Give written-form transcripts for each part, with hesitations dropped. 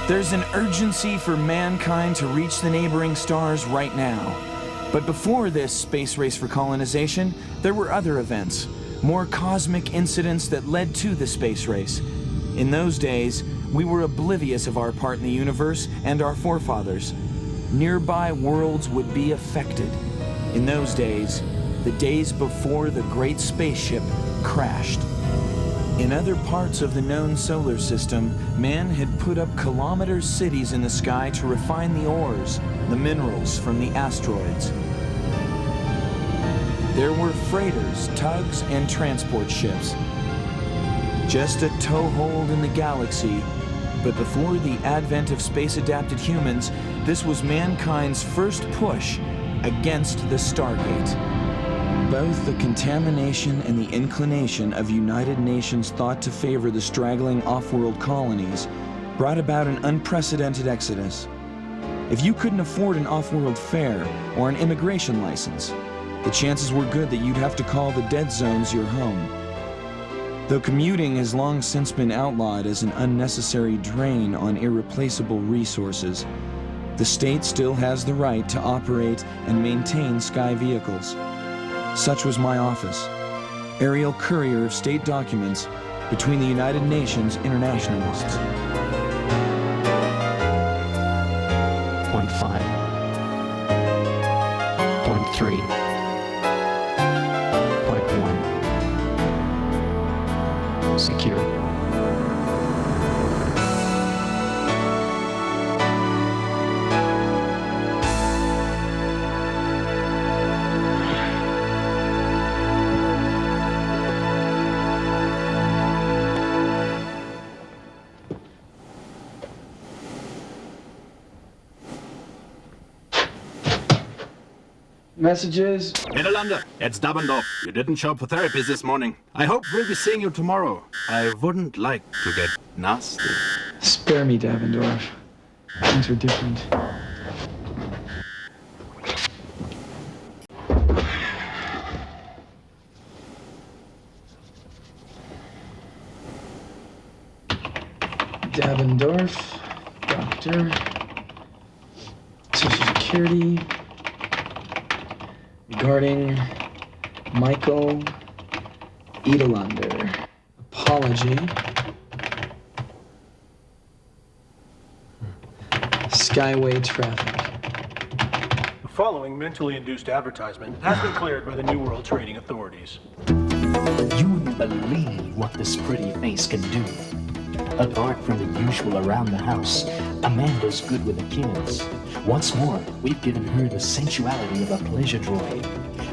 There's an urgency for mankind to reach the neighboring stars right now. But before this space race for colonization, there were other events, more cosmic incidents that led to the space race. In those days, we were oblivious of our part in the universe and our forefathers. Nearby worlds would be affected. In those days, the days before the great spaceship crashed. In other parts of the known solar system, man had put up kilometer cities in the sky to refine the ores, the minerals from the asteroids. There were freighters, tugs, and transport ships. Just a toehold in the galaxy, but before the advent of space-adapted humans, this was mankind's first push against the Stargate. Both the contamination and the inclination of United Nations thought to favor the straggling off-world colonies brought about an unprecedented exodus. If you couldn't afford an off-world fare or an immigration license, the chances were good that you'd have to call the dead zones your home. Though commuting has long since been outlawed as an unnecessary drain on irreplaceable resources, the state still has the right to operate and maintain sky vehicles. Such was my office, aerial courier of state documents between the United Nations internationalists. Point 5. Point 3. Point 1. Secure. Messages? Niederlande, it's Dabbendorf. You didn't show up for therapy this morning. I hope we'll be seeing you tomorrow. I wouldn't like to get nasty. Spare me, Dabbendorf. Things are different. Dabbendorf, doctor, Social Security, regarding Michael Niederlander. Apology. Skyway traffic. The following mentally induced advertisement has been cleared by the New World Trading Authorities. You wouldn't believe what this pretty face can do. Apart from the usual around the house, Amanda's good with the kids. What's more, we've given her the sensuality of a pleasure droid.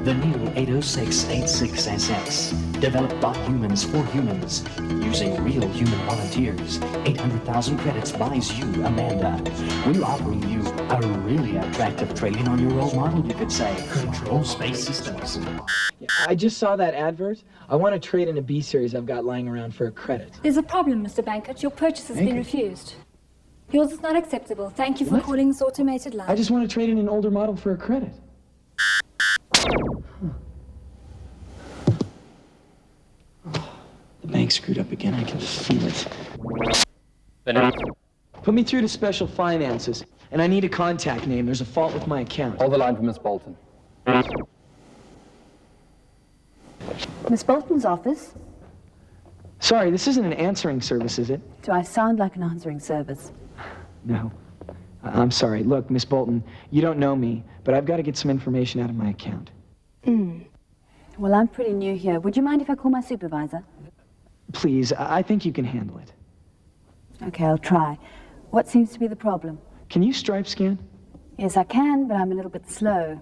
The new 806-86SX, developed by humans for humans, using real human volunteers. 800,000 credits buys you, Amanda. We're offering you a really attractive trade-in on your role model, you could say. Control Space Systems. I just saw that advert. I want to trade in a B series I've got lying around for a credit. There's a problem, Mr. Bankert. Your purchase has been refused. Yours is not acceptable. Thank you for calling this automated line. I just want to trade in an older model for a credit. The bank screwed up again. I can feel it. Put me through to special finances, and I need a contact name. There's a fault with my account. Hold the line for Miss Bolton. Miss Bolton's office? Sorry, this isn't an answering service, is it? Do I sound like an answering service? No. I'm sorry. Look, Miss Bolton, you don't know me, but I've got to get some information out of my account. Well, I'm pretty new here. Would you mind if I call my supervisor? Please, I think you can handle it. Okay, I'll try. What seems to be the problem? Can you stripe scan? Yes, I can, but I'm a little bit slow.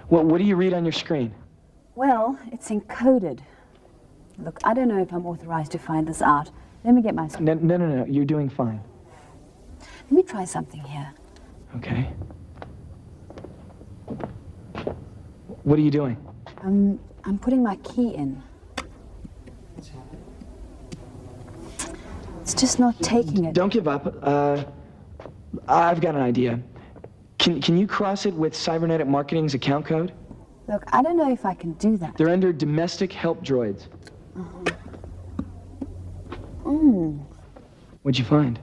Well, what do you read on your screen? Well, it's encoded. Look, I don't know if I'm authorized to find this out. Let me get my... No. You're doing fine. Let me try something here. Okay. What are you doing? I'm putting my key in. It's just not taking it. Don't give up. I've got an idea. Can you cross it with Cybernetic Marketing's account code? Look, I don't know if I can do that. They're under domestic help droids. Mm. What'd you find?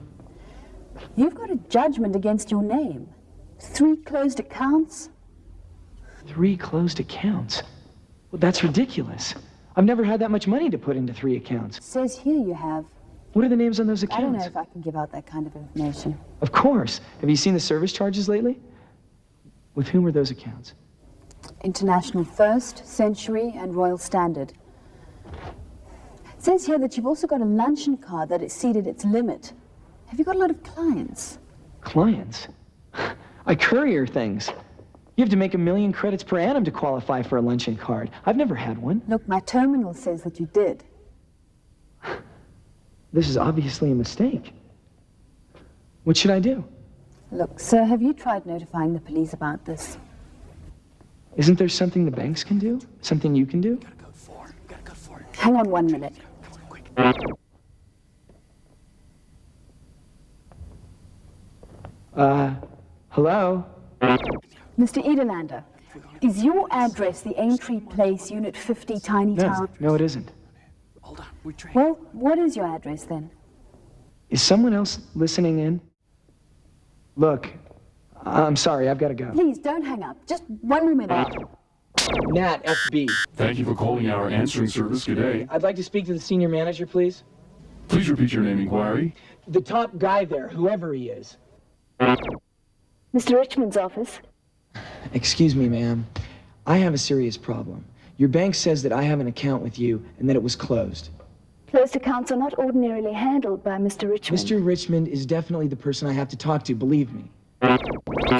You've got a judgment against your name. 3 closed accounts. 3 closed accounts? Well, that's ridiculous. I've never had that much money to put into 3 accounts. It says here you have. What are the names on those I don't know accounts? if I can give out that kind of information. Of course. Have you seen the service charges lately? With whom are those accounts? International First, Century, and Royal Standard. It says here that you've also got a luncheon card that exceeded its limit. Have you got a lot of clients? Clients? I courier things. You have to make 1 million credits per annum to qualify for a luncheon card. I've never had one. Look, my terminal says that you did. This is obviously a mistake. What should I do? Look, sir, have you tried notifying the police about this? Isn't there something the banks can do? Something you can do? Hang on 1 minute. Hello? Mr. Edelanda, is your address the Aintree Place, Unit 50, Tiny Town? No, it isn't. Well, what is your address then? Is someone else listening in? Look, I'm sorry, I've got to go. Please, don't hang up. Just 1 more minute. Nat, FB. Thank you for calling our answering service. Good day. I'd like to speak to the senior manager, please. Please repeat your name inquiry. The top guy there, whoever he is. Mr. Richmond's office. Excuse me, ma'am. I have a serious problem. Your bank says that I have an account with you and that it was closed. Closed accounts are not ordinarily handled by Mr. Richmond. Mr. Richmond is definitely the person I have to talk to, believe me.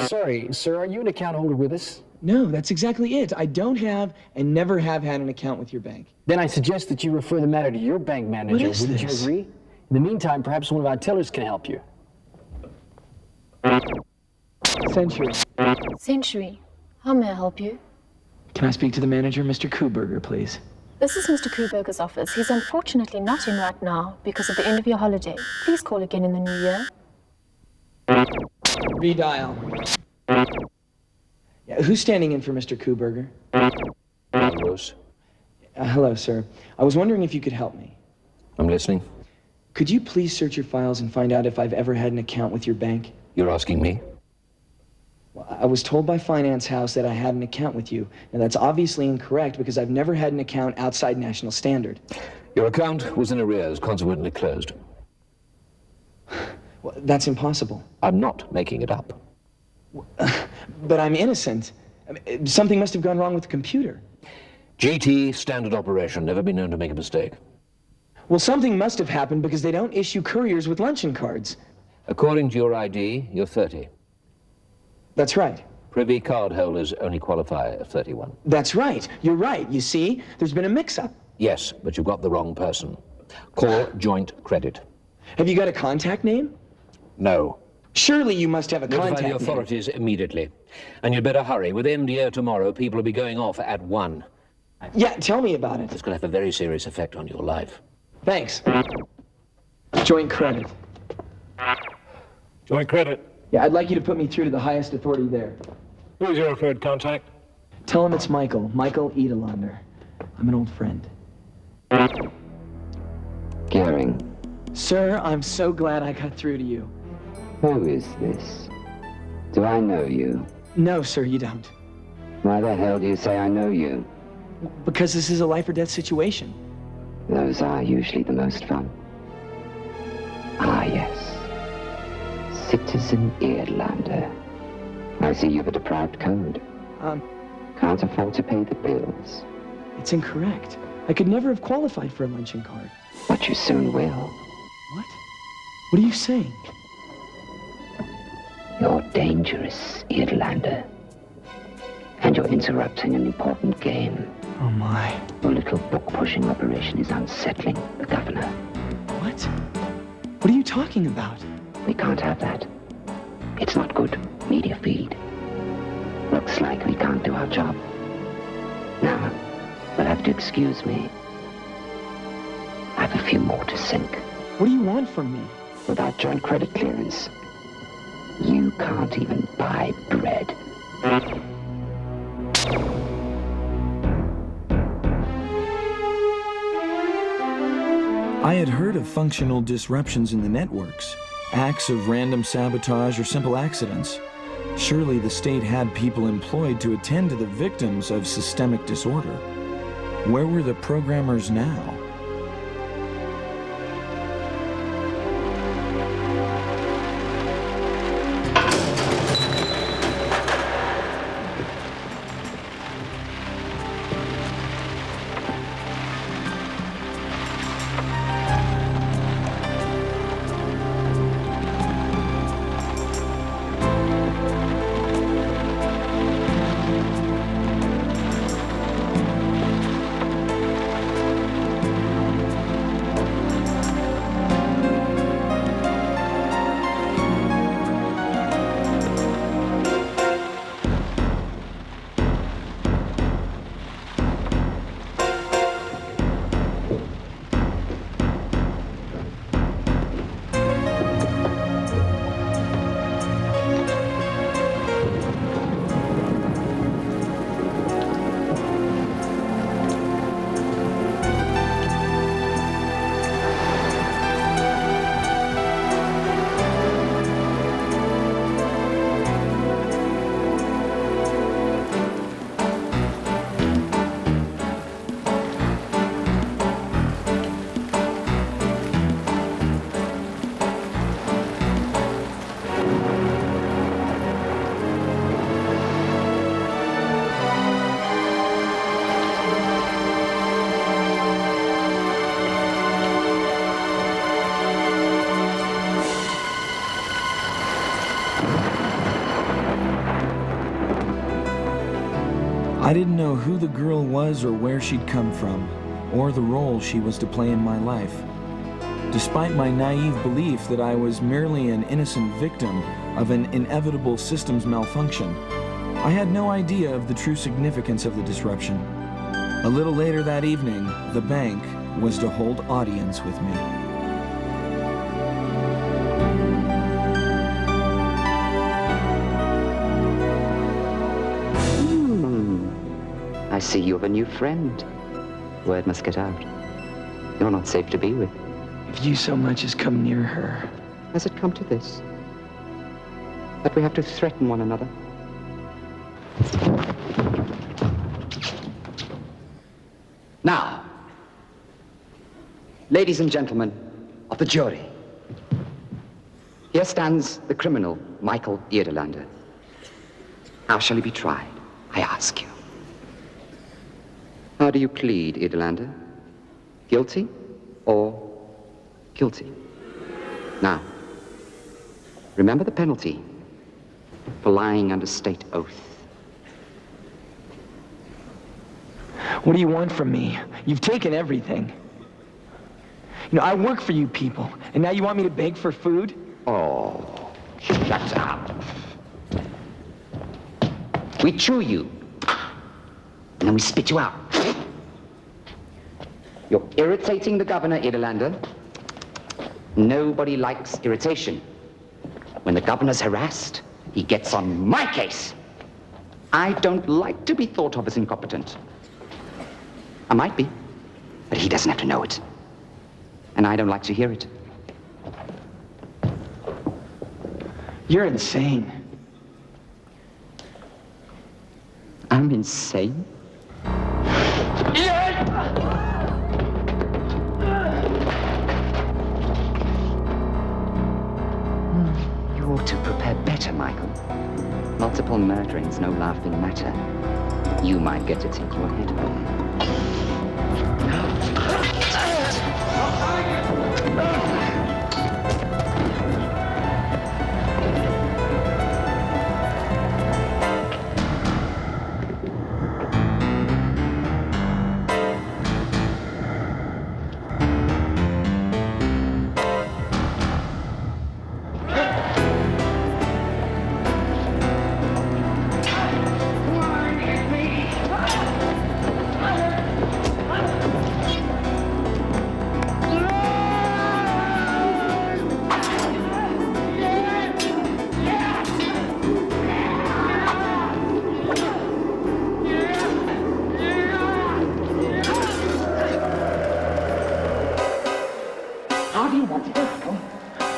Sorry, sir, are you an account holder with us? No, that's exactly it. I don't have and never have had an account with your bank. Then I suggest that you refer the matter to your bank manager. What is Wouldn't this? you agree? In the meantime, perhaps one of our tellers can help you. Century. Century. How may I help you? Can I speak to the manager, Mr. Kuhberger, please? This is Mr. Kuhberger's office. He's unfortunately not in right now because of the end of your holiday. Please call again in the new year. Redial. Yeah, who's standing in for Mr. Kuhberger? Ambrose. Hello, sir. I was wondering if you could help me. I'm listening. Could you please search your files and find out if I've ever had an account with your bank? You're asking me? Well, I was told by Finance House that I had an account with you. Now, that's obviously incorrect because I've never had an account outside National Standard. Your account was in arrears, consequently closed. Well, that's impossible. I'm not making it up. But I'm innocent. I mean, something must have gone wrong with the computer. GT, standard operation, never been known to make a mistake. Well, something must have happened because they don't issue couriers with luncheon cards. According to your ID, you're 30. That's right. Privy card holders only qualify at 31. That's right. You're right. You see, there's been a mix-up. Yes, but you've got the wrong person. Call joint credit. Have you got a contact name? No. Surely you must have a Notify contact the name. authorities immediately. And you'd better hurry. With MDO tomorrow, people will be going off at 1. Yeah, tell me about it. It's going to have a very serious effect on your life. Thanks. Joint credit. Joint credit. Yeah, I'd like you to put me through to the highest authority there. Who's your third contact? Tell him it's Michael. Michael Edelanda. I'm an old friend. Geiring. Sir, I'm so glad I got through to you. Who is this? Do I know you? No, sir, you don't. Why the hell do you say I know you? Because this is a life or death situation. Those are usually the most fun. Ah, yes. Citizen Edelanda. I see you've a deprived code. Can't afford to pay the bills. It's incorrect. I could never have qualified for a luncheon card. But you soon will. What? What are you saying? You're dangerous, Edelanda. And you're interrupting an important game. Oh, my. Your little book-pushing operation is unsettling the governor. What? What are you talking about? We can't have that. It's not good media feed. Looks like we can't do our job. Now, you'll have to excuse me. I have a few more to sink. What do you want from me? Without joint credit clearance, you can't even buy bread. I had heard of functional disruptions in the networks, acts of random sabotage, or simple accidents. Surely the state had people employed to attend to the victims of systemic disorder. Where were the programmers now? I didn't know who the girl was or where she'd come from, or the role she was to play in my life. Despite my naive belief that I was merely an innocent victim of an inevitable systems malfunction, I had no idea of the true significance of the disruption. A little later that evening, the bank was to hold audience with me. I see you have a new friend. Word must get out. You're not safe to be with. If you so much as come near her... Has it come to this? That we have to threaten one another? Now, ladies and gentlemen of the jury, here stands the criminal, Michael Edellander. How shall he be tried, I ask you? How do you plead, Edellander? Guilty or guilty? Now, remember the penalty for lying under state oath. What do you want from me? You've taken everything. You know, I work for you people, and now you want me to beg for food? Oh, shut up. We chew you, and then we spit you out. You're irritating the governor, Edellander. Nobody likes irritation. When the governor's harassed, he gets on my case. I don't like to be thought of as incompetent. I might be, but he doesn't have to know it. And I don't like to hear it. You're insane. I'm insane? You ought to prepare better, Michael. Multiple murdering's no laughing matter. You might get it into your head.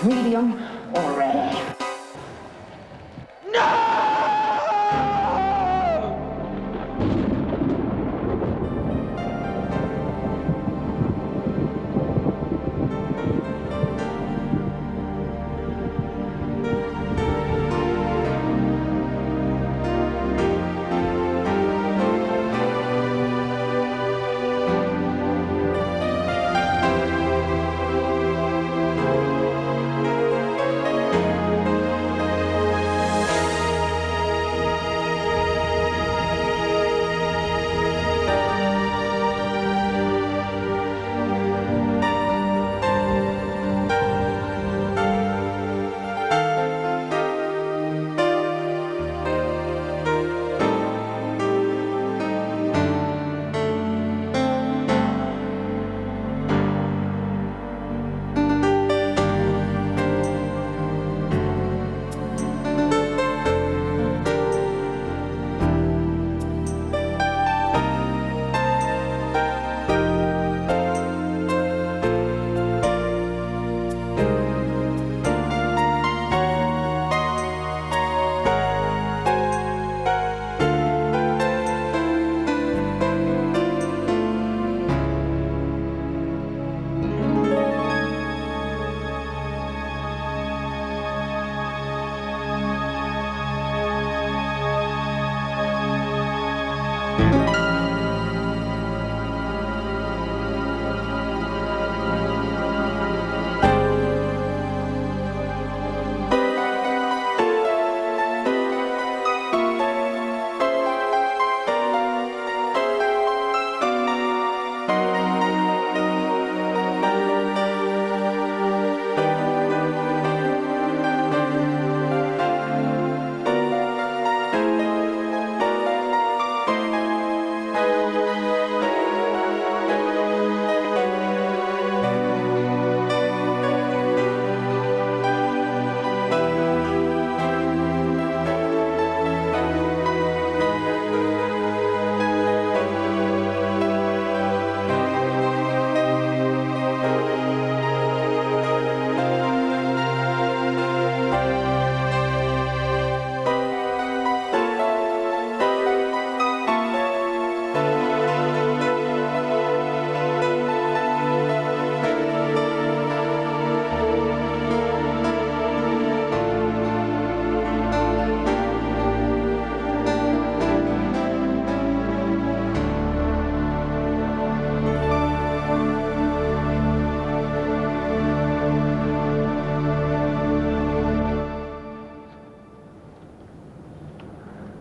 Medium,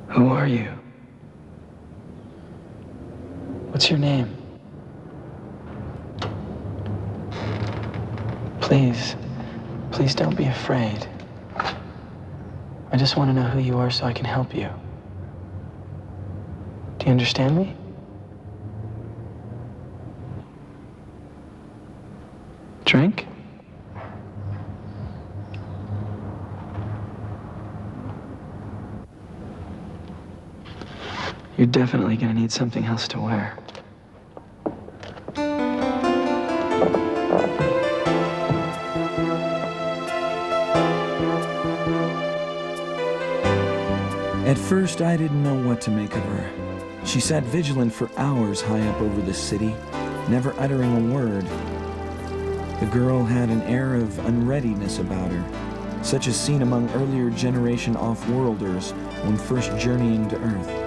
Who are you? What's your name? Please, please don't be afraid. I just want to know who you are so I can help you. Do you understand me? Drink? You're definitely gonna need something else to wear. At first, I didn't know what to make of her. She sat vigilant for hours high up over the city, never uttering a word. The girl had an air of unreadiness about her, such as seen among earlier generation off-worlders when first journeying to Earth.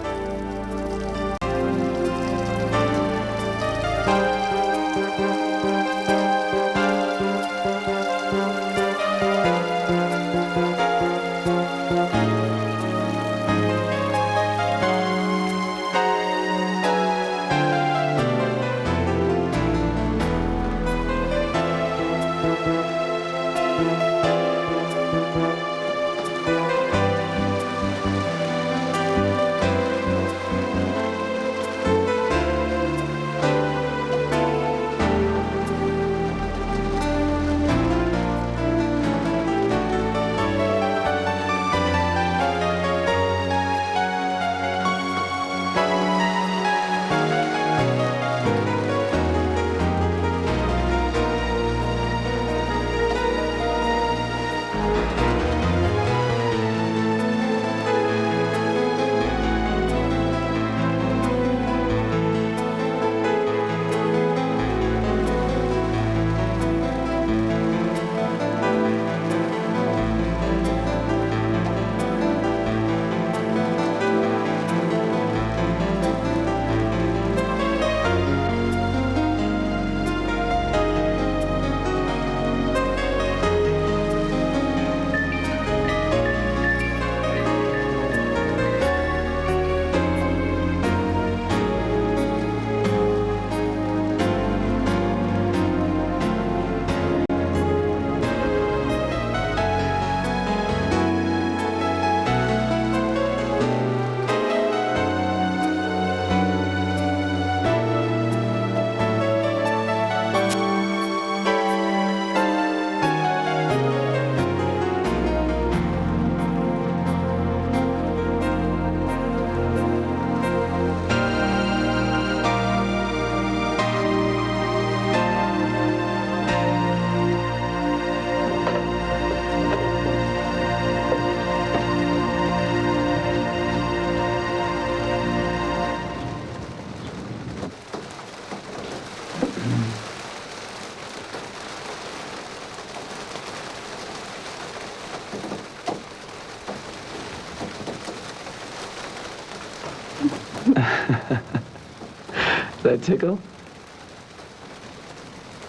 Does that tickle?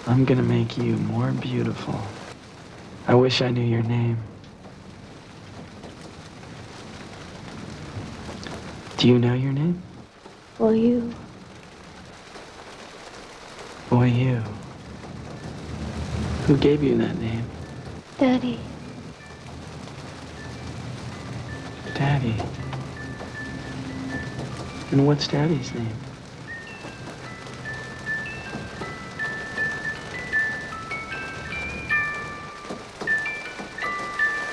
I'm gonna make you more beautiful. I wish I knew your name. Do you know your name? Well, you. Boy, you. Who gave you that name? Daddy. Daddy. And what's Daddy's name?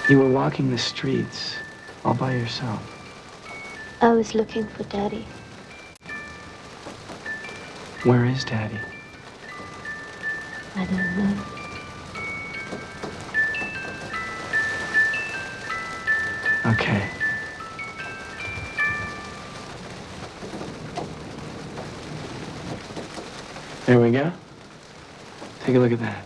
You were walking the streets all by yourself. I was looking for Daddy. Where is Daddy? I don't know. Okay. There we go. Take a look at that.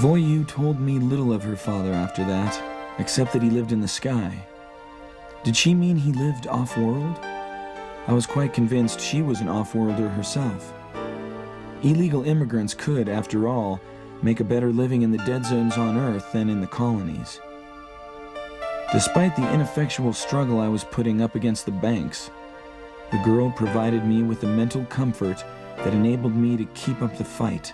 Voyu told me little of her father after that, except that he lived in the sky. Did she mean he lived off-world? I was quite convinced she was an off-worlder herself. Illegal immigrants could, after all, make a better living in the dead zones on Earth than in the colonies. Despite the ineffectual struggle I was putting up against the banks, the girl provided me with the mental comfort that enabled me to keep up the fight.